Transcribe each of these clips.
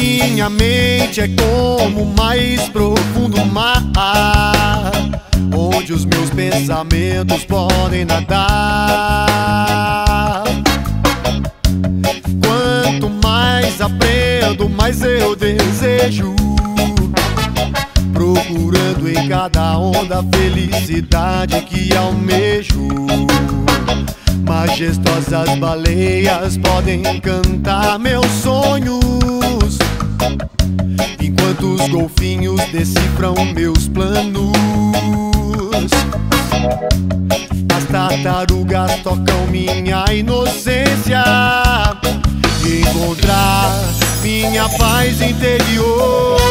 Minha mente é como o mais profundo mar, onde os meus pensamentos podem nadar. Quanto mais aprendo, mais eu desejo, procurando em cada onda a felicidade que almejo. Majestosas baleias podem cantar meus sonhos, enquanto os golfinhos decifram meus planos. As tartarugas tocam minha inocência, encontrar minha paz interior.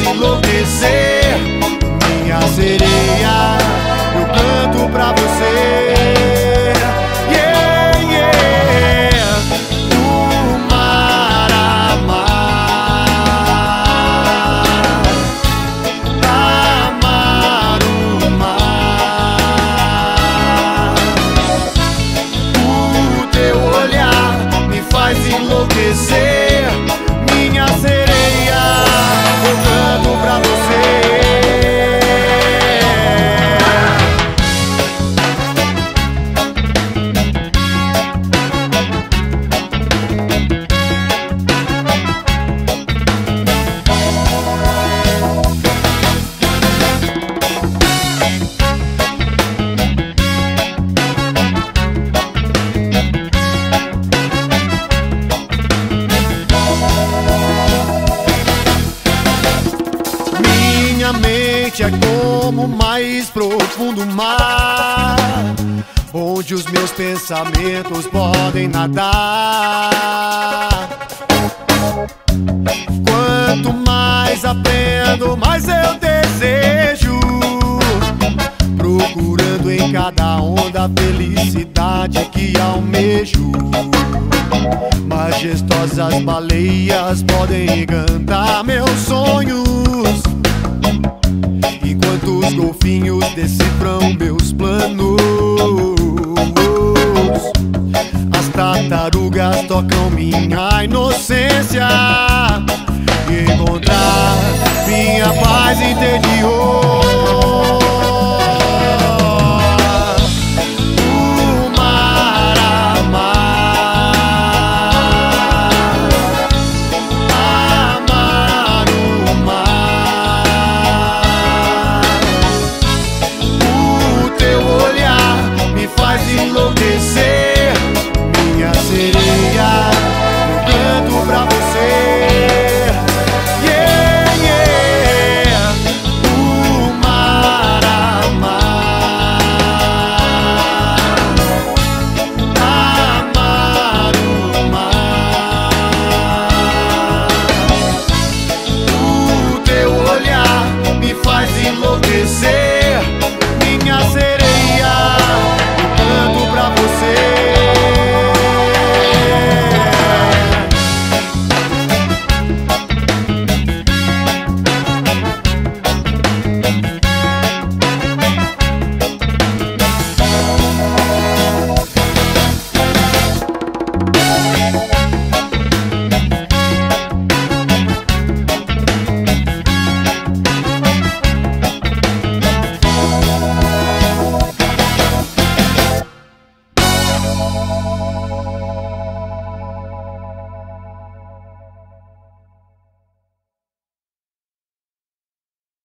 Enlouquecer, minha sereia, eu canto pra você. Yeah, yeah. O mar, amar, amar o mar. O teu olhar me faz enlouquecer, minha sereia, eu canto pra você. Minha mente é como o mais profundo mar, onde os meus pensamentos podem nadar. Quanto mais aprendo, mais eu desejo, procurando em cada onda a felicidade que almejo. Majestosas baleias podem cantar meus sonhos, enquanto os golfinhos decifram meus planos. As tartarugas tocam minha inocência, encontrar minha paz interior.